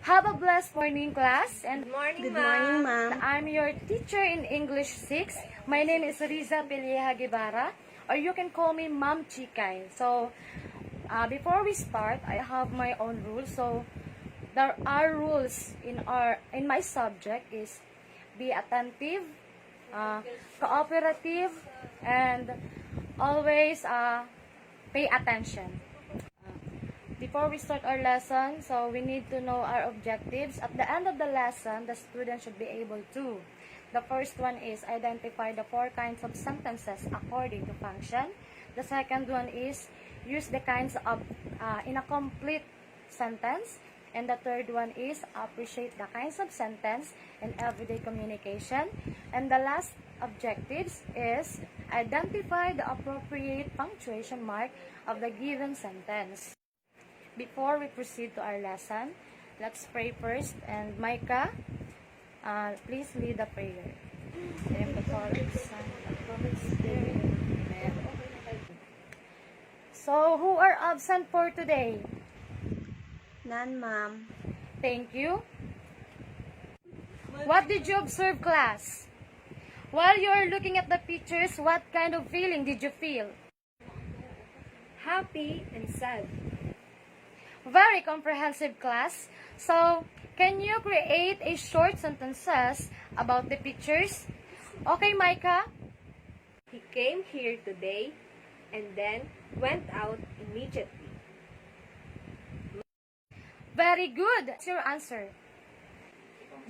Have a blessed morning, class. And Good morning, ma'am. I'm your teacher in English 6. My name is Riza Belieja Guevara, or you can call me Ma'am Chikay. So, before we start, I have my own rules. So, there are rules in my subject is be attentive, cooperative, and always pay attention. Before we start our lesson, so we need to know our objectives. At the end of the lesson, the student should be able to. The first one is identify the 4 kinds of sentences according to function. The second one is use the kinds of in a complete sentence. And the third one is appreciate the kinds of sentence in everyday communication. And the last objectives is identify the appropriate punctuation mark of the given sentence. Before we proceed to our lesson, let's pray first. And Micah, please lead the prayer. In the name of the Father, the Son, and the Holy Spirit. Amen. So, who are absent for today? None, ma'am. Thank you. What did you observe, class? While you are looking at the pictures, what kind of feeling did you feel? Happy and sad. Very comprehensive, class. So, can you create a short sentences about the pictures? Okay, Micah? He came here today and then went out immediately. Very good. What's your answer?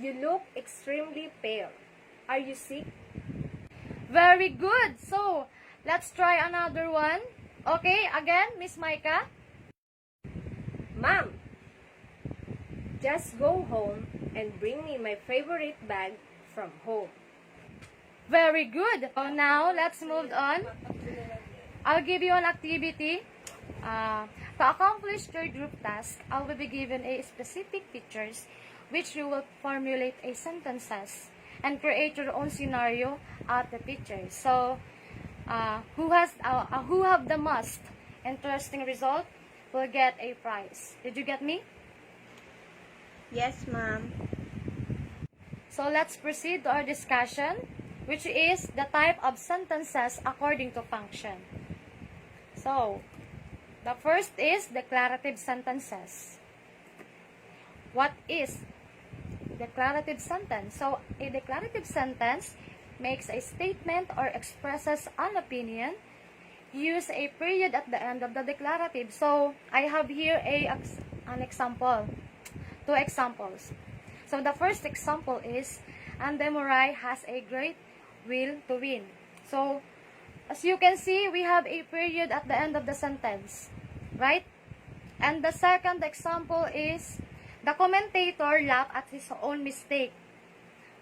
You look extremely pale. Are you sick? Very good. So, let's try another one. Okay, again, Miss Micah. Ma'am, just go home and bring me my favorite bag from home. Very good. So now, let's move on. I'll give you an activity. To accomplish your group task, I will be given a specific pictures which you will formulate a sentences and create your own scenario at the pictures. So, who have the most interesting result will get a prize. Did you get me? Yes, ma'am. So let's proceed to our discussion, which is the type of sentences according to function. So, the first is declarative sentences. What is declarative sentence? So, a declarative sentence makes a statement or expresses an opinion. Use a period at the end of the declarative. So, I have here an example. 2 examples. So, the first example is, Andemurai has a great will to win. So, as you can see, we have a period at the end of the sentence. Right? And the second example is, the commentator laughed at his own mistake.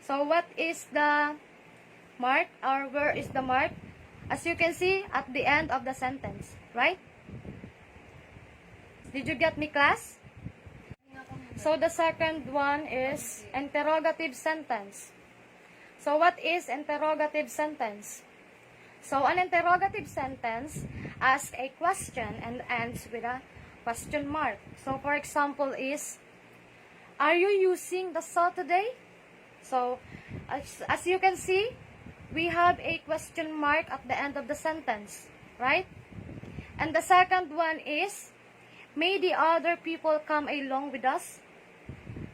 So, what is the mark, or where is the mark? As you can see, at the end of the sentence. Right? Did you get me, class? So, the second one is interrogative sentence. So, what is interrogative sentence? So, an interrogative sentence asks a question and ends with a question mark. So, for example is, are you using the saw today? So, as you can see, we have a question mark at the end of the sentence, right? And the second one is, may the other people come along with us?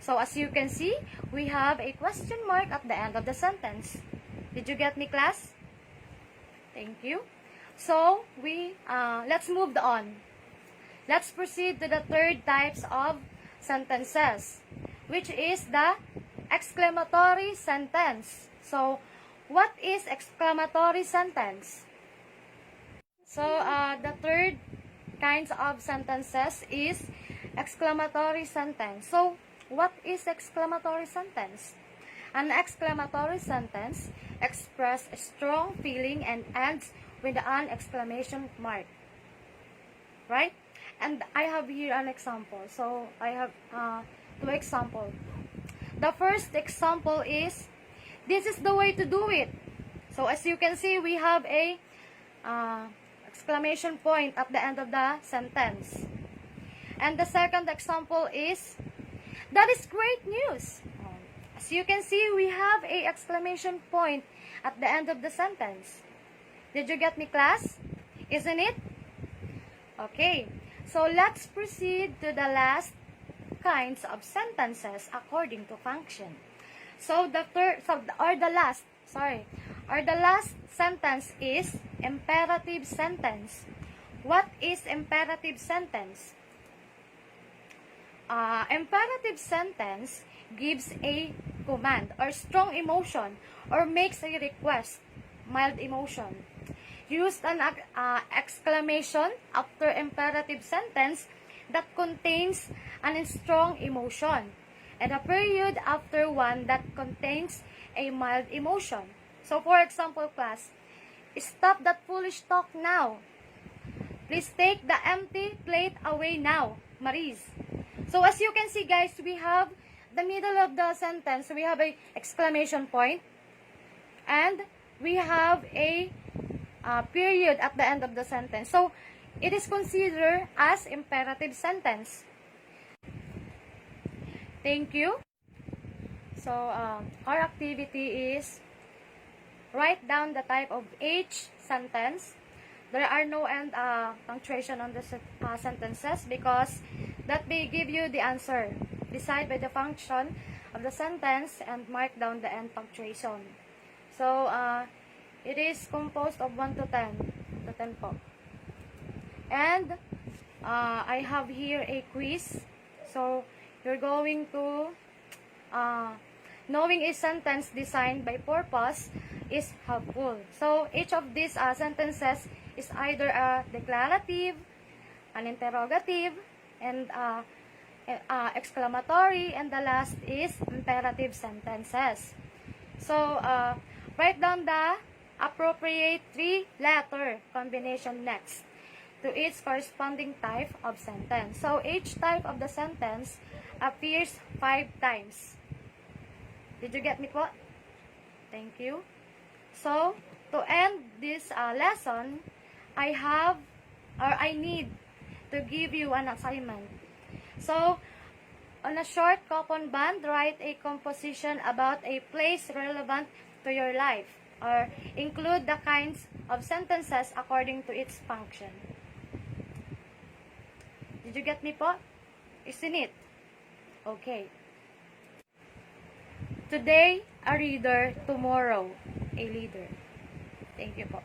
So, as you can see, we have a question mark at the end of the sentence. Did you get me, class? Thank you. So, let's move on. Let's proceed to the third types of sentences, which is the exclamatory sentence. So, what is exclamatory sentence? So, the third kinds of sentences is exclamatory sentence. So, what is exclamatory sentence? An exclamatory sentence expresses a strong feeling and ends with an exclamation mark. Right? And I have here an example. So, I have 2 examples. The first example is, this is the way to do it. So, as you can see, we have a exclamation point at the end of the sentence. And the second example is, That is great news. As you can see, we have a exclamation point at the end of the sentence. Did you get me, class? Isn't it? Okay, so let's proceed to the last kinds of sentences according to function. So the last sentence is imperative sentence. What is imperative sentence? Imperative sentence gives a command or strong emotion or makes a request, mild emotion. Use an exclamation after imperative sentence that contains an strong emotion, and a period after one that contains a mild emotion. So for example, class, stop that foolish talk now. Please take the empty plate away now, Maris. So as you can see, guys, we have the middle of the sentence, we have a exclamation point, and we have a period at the end of the sentence. So it is considered as imperative sentence. Thank you. So our activity is write down the type of each sentence. There are no end punctuation on the sentences because that may give you the answer. Decide by the function of the sentence and mark down the end punctuation. So it is composed of 1 to 10. To 10 po. And I have here a quiz. So you're going to knowing a sentence designed by purpose is helpful. So each of these sentences is either a declarative, an interrogative, and exclamatory, and the last is imperative sentences. So write down the appropriate 3-letter combination next to its corresponding type of sentence. So each type of the sentence appears 5 times. Did you get me po? Thank you. So to end this lesson, I need to give you an assignment. So on a short coupon band, write a composition about a place relevant to your life, or include the kinds of sentences according to its function. Did you get me po? Isn't it? Okay. Today, a reader. Tomorrow, a leader. Thank you po.